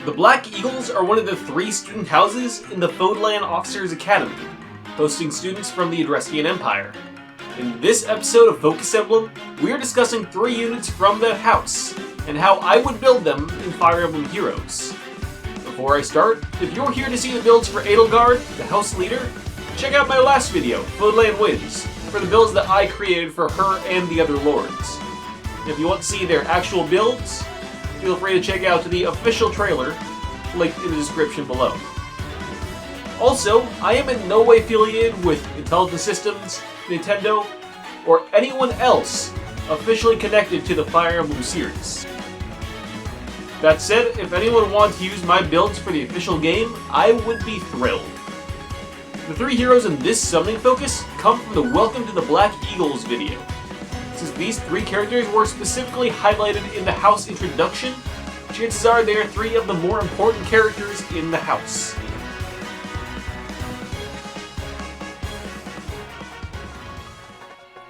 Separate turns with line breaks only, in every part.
The Black Eagles are one of the 3 student houses in the Fodlan Officers Academy, hosting students from the Adrestian Empire. In this episode of Focus Emblem, we are discussing 3 units from that house, and how I would build them in Fire Emblem Heroes. Before I start, if you're here to see the builds for Edelgard, the house leader, check out my last video, Fodlan Wins, for the builds that I created for her and the other lords. And if you want to see their actual builds, feel free to check out the official trailer, linked in the description below. Also, I am in no way affiliated with Intelligent Systems, Nintendo, or anyone else officially connected to the Fire Emblem series. That said, if anyone wanted to use my builds for the official game, I would be thrilled. The 3 heroes in this summoning focus come from the Welcome to the Black Eagles video. Since these 3 characters were specifically highlighted in the house introduction, chances are they are 3 of the more important characters in the house.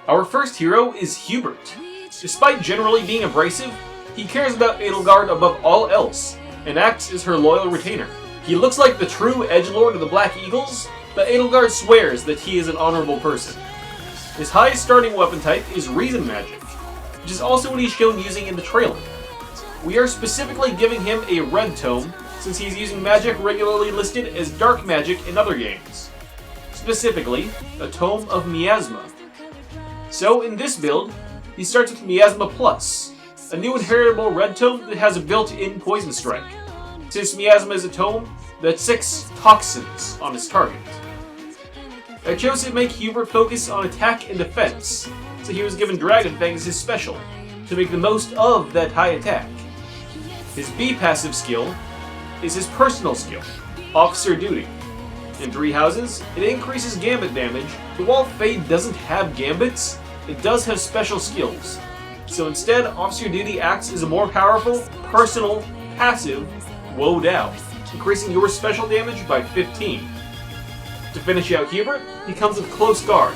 Our first hero is Hubert. Despite generally being abrasive, he cares about Edelgard above all else, and acts as her loyal retainer. He looks like the true edgelord of the Black Eagles, but Edelgard swears that he is an honorable person. His highest starting weapon type is Reason Magic, which is also what he's shown using in the trailer. We are specifically giving him a red tome, since he's using magic regularly listed as dark magic in other games. Specifically, a Tome of Miasma. So in this build, he starts with Miasma Plus, a new inheritable red tome that has a built-in Poison Strike, since Miasma is a tome that 6 toxins on its target. I chose to make Hubert focus on attack and defense, so he was given Dragon Fang as his special, to make the most of that high attack. His B passive skill is his personal skill, Officer Duty. In 3 houses, it increases gambit damage, but while Fade doesn't have gambits, it does have special skills. So instead, Officer Duty acts as a more powerful, personal, passive, Woe Down, increasing your special damage by 15. To finish out Hubert, he comes with Close Guard.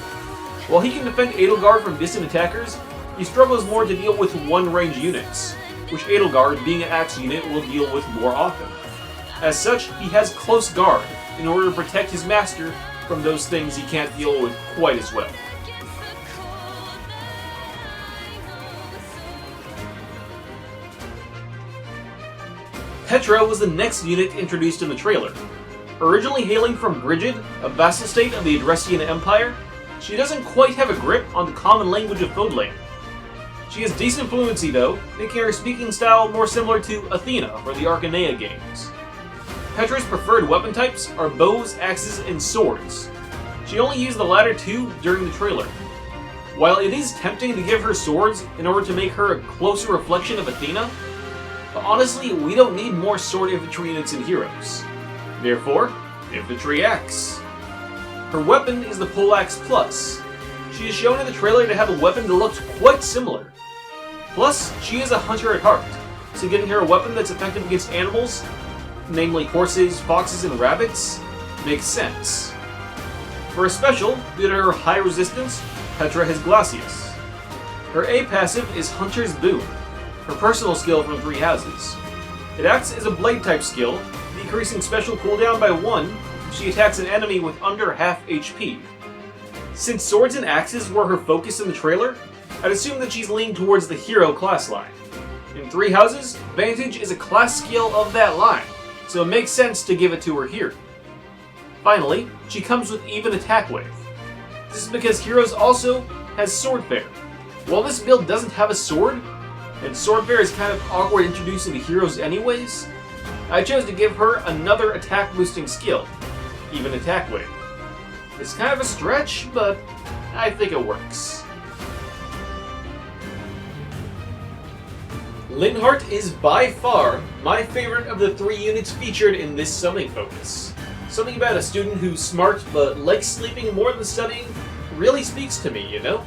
While he can defend Edelgard from distant attackers, he struggles more to deal with one-range units, which Edelgard, being an axe unit, will deal with more often. As such, he has Close Guard, in order to protect his master from those things he can't deal with quite as well. Petra was the next unit introduced in the trailer. Originally hailing from Brigid, a vassal state of the Adrestian Empire, she doesn't quite have a grip on the common language of Fodlan. She has decent fluency though, making her speaking style more similar to Athena from the Arcanea games. Petra's preferred weapon types are bows, axes, and swords. She only used the latter 2 during the trailer. While it is tempting to give her swords in order to make her a closer reflection of Athena, but honestly, we don't need more sword infantry units in Heroes. Therefore, Infantry Axe. Her weapon is the Poleaxe Plus. She is shown in the trailer to have a weapon that looks quite similar. Plus, she is a hunter at heart, so giving her a weapon that's effective against animals, namely horses, foxes, and rabbits, makes sense. For a special, due to her high resistance, Petra has Glacius. Her A passive is Hunter's Boon, her personal skill from 3 houses. It acts as a blade type skill, decreasing special cooldown by 1 if she attacks an enemy with under half HP. Since swords and axes were her focus in the trailer, I'd assume that she's leaning towards the hero class line. In 3 houses, Vantage is a class skill of that line, so it makes sense to give it to her here. Finally, she comes with even attack wave. This is because Heroes also has Swordfair. While this build doesn't have a sword, and Swordfair is kind of awkward introducing the Heroes anyways, I chose to give her another attack boosting skill, even attack wave. It's kind of a stretch, but I think it works. Linhardt is by far my favorite of the 3 units featured in this summoning focus. Something about a student who's smart but likes sleeping more than studying really speaks to me, you know?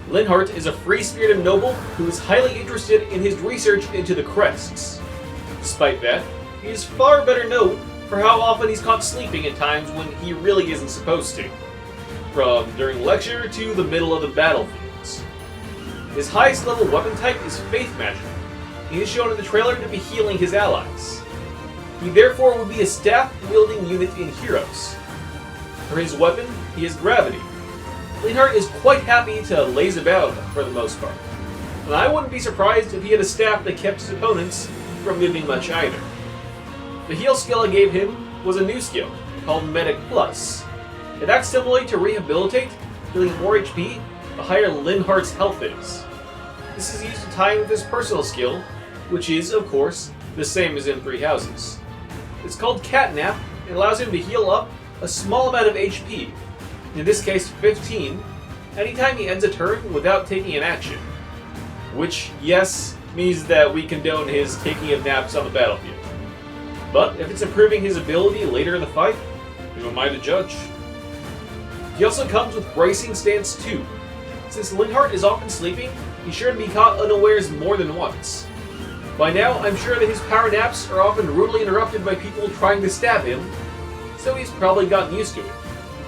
Linhardt is a free-spirited noble who is highly interested in his research into the crests. Despite that, he is far better known for how often he's caught sleeping at times when he really isn't supposed to. From during lecture to the middle of the battlefields. His highest level weapon type is Faith Magic. He is shown in the trailer to be healing his allies. He therefore would be a staff-wielding unit in Heroes. For his weapon, he has gravity. Linhardt is quite happy to laze about for the most part, and I wouldn't be surprised if he had a staff that kept his opponents from moving much either. The heal skill I gave him was a new skill, called Medic Plus. It acts similarly to Rehabilitate, dealing more HP the higher Linhardt's health is. This is used to tie in with his personal skill, which is, of course, the same as in Three Houses. It's called Catnap, and allows him to heal up a small amount of HP, in this case 15, anytime he ends a turn without taking an action. Which, yes, means that we condone his taking of naps on the battlefield. But if it's improving his ability later in the fight, who am I to judge? He also comes with Bracing Stance 2. Since Linhardt is often sleeping, he's sure to be caught unawares more than once. By now, I'm sure that his power naps are often rudely interrupted by people trying to stab him, so he's probably gotten used to it.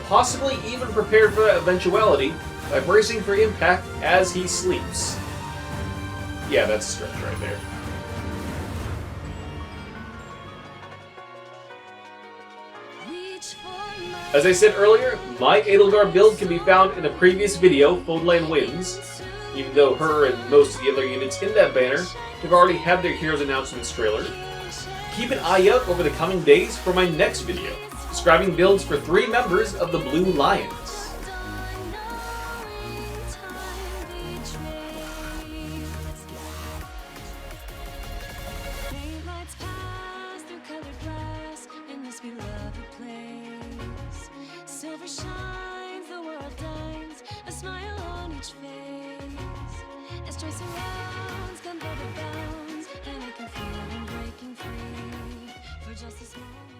Possibly even prepared for that eventuality by bracing for impact as he sleeps. Yeah, that's a stretch right there. As I said earlier, my Edelgard build can be found in a previous video, Foldland Wins, even though her and most of the other units in that banner have already had their Heroes Announcements trailer. Keep an eye out over the coming days for my next video, describing builds for 3 members of the Blue Lions.
Silver shines, the world dines, a smile on each face. As joy surrounds, come by the bounds, and I can feel them breaking free for just this moment.